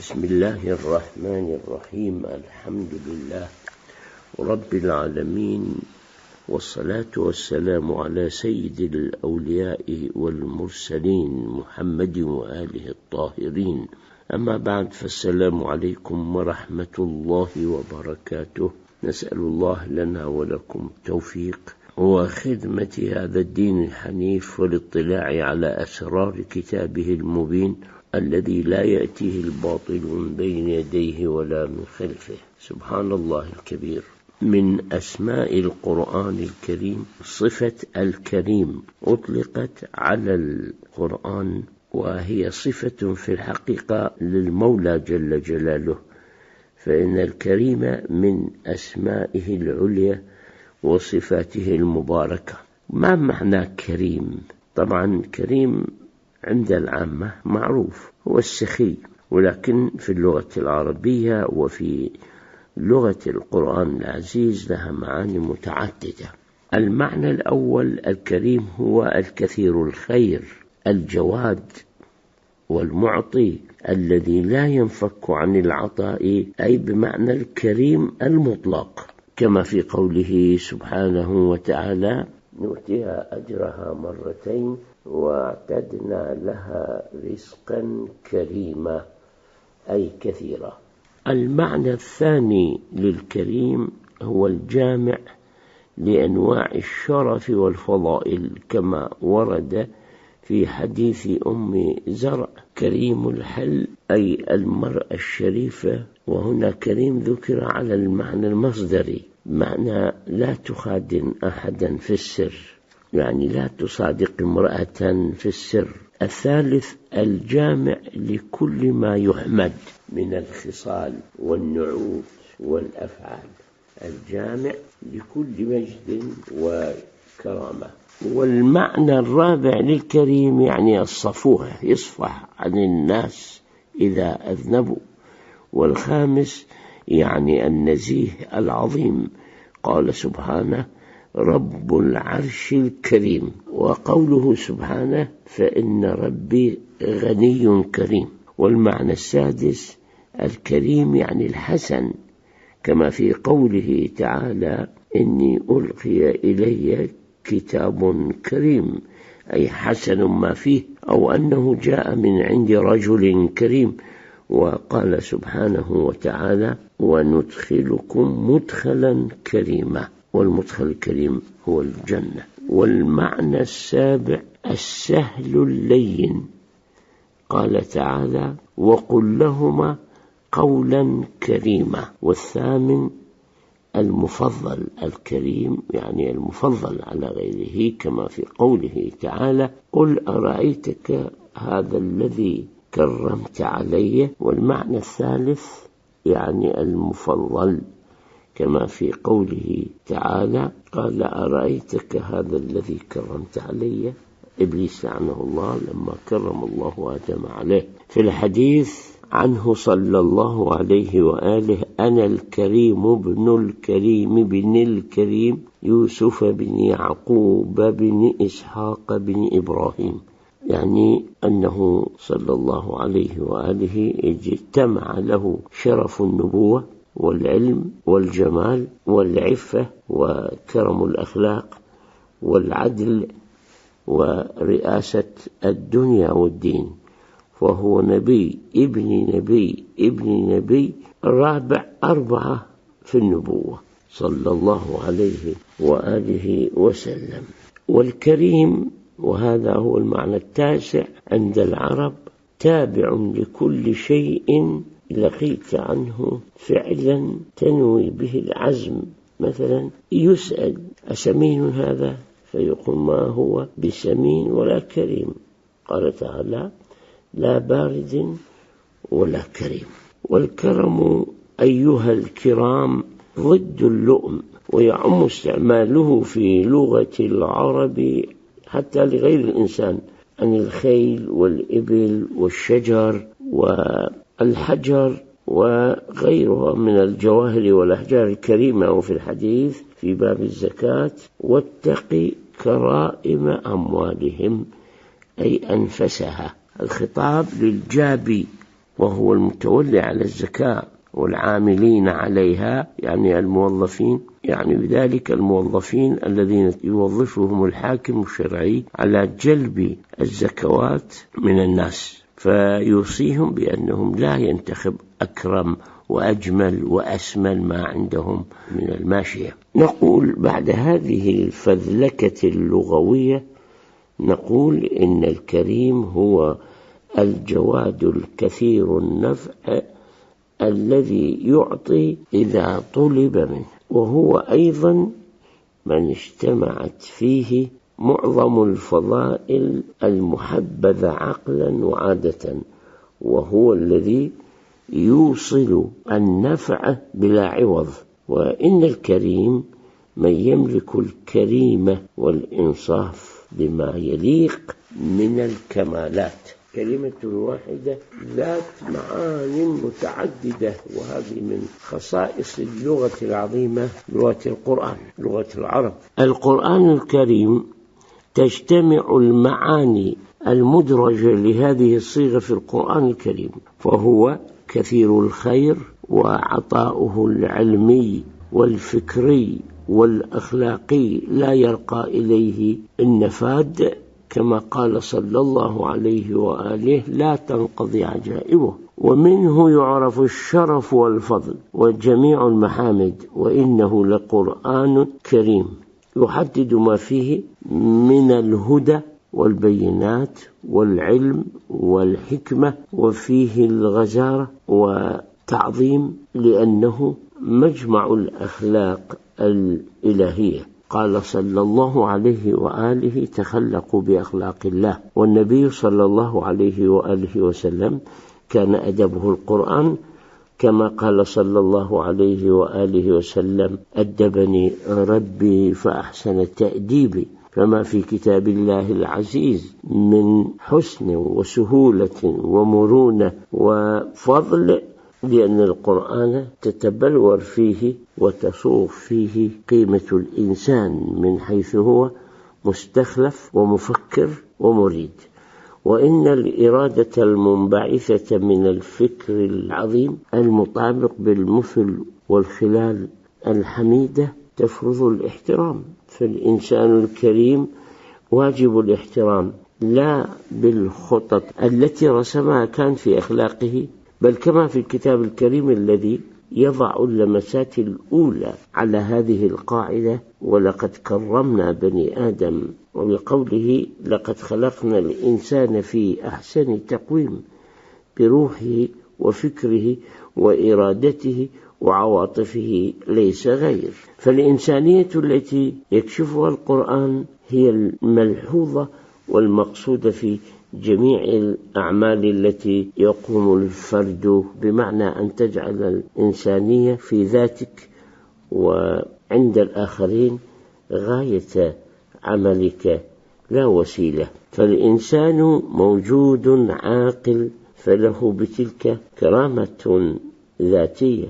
بسم الله الرحمن الرحيم. الحمد لله رب العالمين، والصلاة والسلام على سيد الأولياء والمرسلين محمد وآله الطاهرين. أما بعد، فالسلام عليكم ورحمة الله وبركاته. نسأل الله لنا ولكم التوفيق وخدمة هذا الدين الحنيف والاطلاع على أسرار كتابه المبين الذي لا يأتيه الباطل من بين يديه ولا من خلفه. سبحان الله الكبير. من أسماء القرآن الكريم صفة الكريم، أطلقت على القرآن، وهي صفة في الحقيقة للمولى جل جلاله، فإن الكريم من أسمائه العليا وصفاته المباركة. ما معنى كريم؟ طبعا كريم عند العامة معروف هو السخي، ولكن في اللغة العربية وفي لغة القرآن العزيز لها معاني متعددة. المعنى الأول، الكريم هو الكثير الخير، الجواد والمعطي الذي لا ينفك عن العطاء، أي بمعنى الكريم المطلق، كما في قوله سبحانه وتعالى: نؤتيها أجرها مرتين واعتدنا لها رزقا كريما، أي كثيرا. المعنى الثاني للكريم هو الجامع لأنواع الشرف والفضائل، كما ورد في حديث أم زرع: كريم الحل، أي المرأة الشريفة. وهنا كريم ذكر على المعنى المصدري، معنى لا تخادن أحدا في السر، يعني لا تصادق امرأة في السر. الثالث، الجامع لكل ما يحمد من الخصال والنعوت والأفعال، الجامع لكل مجد وكرامة. والمعنى الرابع للكريم يعني الصفوح، يصفح عن الناس إذا أذنبوا. والخامس يعني النزيه العظيم، قال سبحانه: رب العرش الكريم. وقوله سبحانه: فإن ربي غني كريم. والمعنى السادس، الكريم يعني الحسن، كما في قوله تعالى: إني ألقي إلي كتاب كريم، أي حسن ما فيه، أو أنه جاء من عند رجل كريم. وقال سبحانه وتعالى: وندخلكم مدخلا كريما، والمدخل الكريم هو الجنة. والمعنى السابع، السهل اللين، قال تعالى: وقل لهما قولا كريما. والثامن، المفضل، الكريم يعني المفضل على غيره، كما في قوله تعالى: قل أرأيتك هذا الذي كرمت علي. والمعنى الثالث يعني المفضل، كما في قوله تعالى: قال أرأيتك هذا الذي كرمت علي. إبليس لعنه الله لما كرم الله آدم عليه. في الحديث عنه صلى الله عليه وآله: أنا الكريم ابن الكريم بن الكريم يوسف بن يعقوب بن إسحاق بن إبراهيم، يعني أنه صلى الله عليه وآله اجتمع له شرف النبوة والعلم والجمال والعفة وكرم الأخلاق والعدل ورئاسة الدنيا والدين، وهو نبي ابن نبي ابن نبي، الرابع 4 في النبوة صلى الله عليه وآله وسلم. والكريم، وهذا هو المعنى التاسع عند العرب، تابع لكل شيء لقيت عنه فعلا تنوي به العزم. مثلا يسأل: أسمين هذا؟ فيقول: ما هو بسمين ولا كريم. قال تعالى: لا بارد ولا كريم. والكرم أيها الكرام ضد اللؤم، ويعم استعماله في لغة العرب حتى لغير الإنسان، عن الخيل والإبل والشجر والحجر وغيرها من الجواهر والأحجار الكريمة. وفي الحديث في باب الزكاة: واتق كرائم أموالهم، أي أنفسها. الخطاب للجابي وهو المتولي على الزكاة والعاملين عليها، يعني الموظفين، يعني بذلك الموظفين الذين يوظفهم الحاكم الشرعي على جلب الزكوات من الناس، فيوصيهم بأنهم لا ينتخب أكرم وأجمل وأسمل ما عندهم من الماشية. نقول بعد هذه الفذلكة اللغوية، نقول إن الكريم هو الجواد الكثير النفع الذي يعطي إذا طلب منه، وهو أيضا من اجتمعت فيه معظم الفضائل المحبذة عقلا وعادة، وهو الذي يوصل النفع بلا عوض. وإن الكريم من يملك الكريمة والإنصاف بما يليق من الكمالات. كلمة واحدة ذات معان متعددة، وهذه من خصائص اللغة العظيمة، لغة القرآن، لغة العرب. القرآن الكريم تجتمع المعاني المدرجة لهذه الصيغة في القرآن الكريم، فهو كثير الخير، وعطاؤه العلمي والفكري والأخلاقي لا يرقى إليه النفاد، كما قال صلى الله عليه وآله: لا تنقضي عجائبه. ومنه يعرف الشرف والفضل وجميع المحامد، وإنه لقرآن كريم يحدد ما فيه من الهدى والبينات والعلم والحكمة، وفيه الغزارة والتعظيم، لأنه مجمع الأخلاق الإلهية. قال صلى الله عليه وآله: تخلقوا بأخلاق الله. والنبي صلى الله عليه وآله وسلم كان أدبه القرآن، كما قال صلى الله عليه وآله وسلم: أدبني ربي فأحسن تأديبي. فما في كتاب الله العزيز من حسن وسهولة ومرونة وفضل، لأن القرآن تتبلور فيه وتصوغ فيه قيمة الإنسان من حيث هو مستخلف ومفكر ومريد. وإن الإرادة المنبعثة من الفكر العظيم المطابق بالمثل والخلال الحميدة تفرض الاحترام، فالإنسان الكريم واجب الاحترام، لا بالخطط التي رسمها كان في أخلاقه، بل كما في الكتاب الكريم الذي يضع اللمسات الأولى على هذه القاعدة: ولقد كرمنا بني آدم، وبقوله: لقد خلقنا الإنسان في أحسن تقويم، بروحه وفكره وإرادته وعواطفه ليس غير. فالإنسانية التي يكشفها القرآن هي الملحوظة والمقصودة في جميع الأعمال التي يقوم الفرد، بمعنى أن تجعل الإنسانية في ذاتك وعند الآخرين غاية عملك لا وسيلة. فالإنسان موجود عاقل، فله بتلك كرامة ذاتية.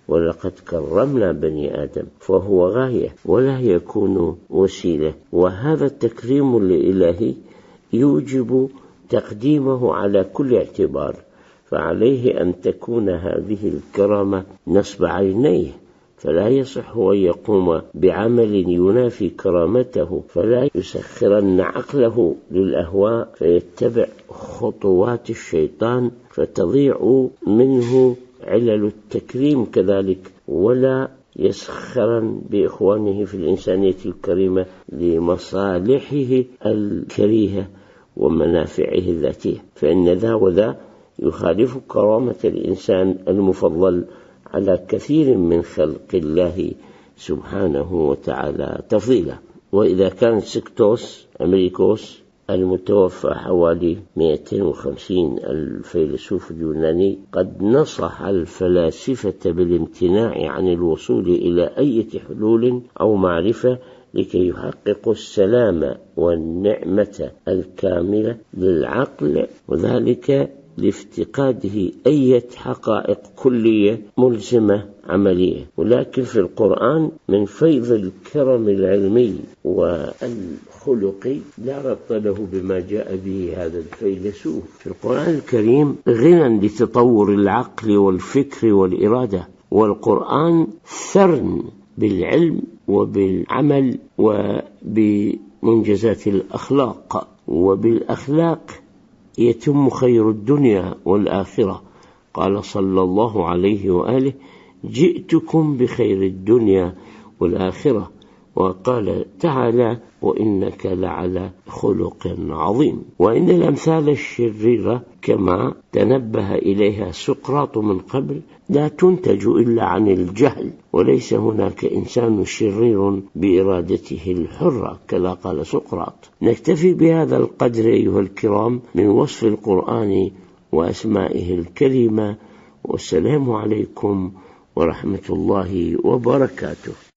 ولقد كرمنا بني آدم، فهو غاية ولا يكون وسيلة. وهذا التكريم الإلهي يوجب تقديمه على كل اعتبار، فعليه أن تكون هذه الكرامة نصب عينيه، فلا يصح أن يقوم بعمل ينافي كرامته، فلا يسخرن عقله للأهواء فيتبع خطوات الشيطان فتضيع منه علل التكريم كذلك، ولا يسخرا بإخوانه في الإنسانية الكريمة لمصالحه الكريهة ومنافعه الذاتية، فإن ذا وذا يخالف كرامة الإنسان المفضل على كثير من خلق الله سبحانه وتعالى تفضيلا. وإذا كان سكتوس أمريكوس المتوفى حوالي 250 الفيلسوف اليوناني قد نصح الفلاسفة بالامتناع عن الوصول إلى أي حلول أو معرفة لكي يحققوا السلام والنعمة الكاملة للعقل، وذلك لافتقاده أي حقائق كلية ملزمة عملية. ولكن في القرآن من فيض الكرم العلمي والخلقي لا ربط له بما جاء به هذا الفيلسوف. في القرآن الكريم غنى لتطور العقل والفكر والإرادة، والقرآن ثرن بالعلم وبالعمل وبمنجزات الأخلاق، وبالأخلاق يتم خير الدنيا والآخرة. قال صلى الله عليه وآله: جئتكم بخير الدنيا والآخرة. وقال تعالى: وإنك لعلى خلق عظيم. وإن الأمثال الشريرة كما تنبه إليها سقراط من قبل لا تنتج إلا عن الجهل، وليس هناك إنسان شرير بإرادته الحرة كما قال سقراط. نكتفي بهذا القدر أيها الكرام من وصف القرآن وأسمائه الكريمة، والسلام عليكم ورحمة الله وبركاته.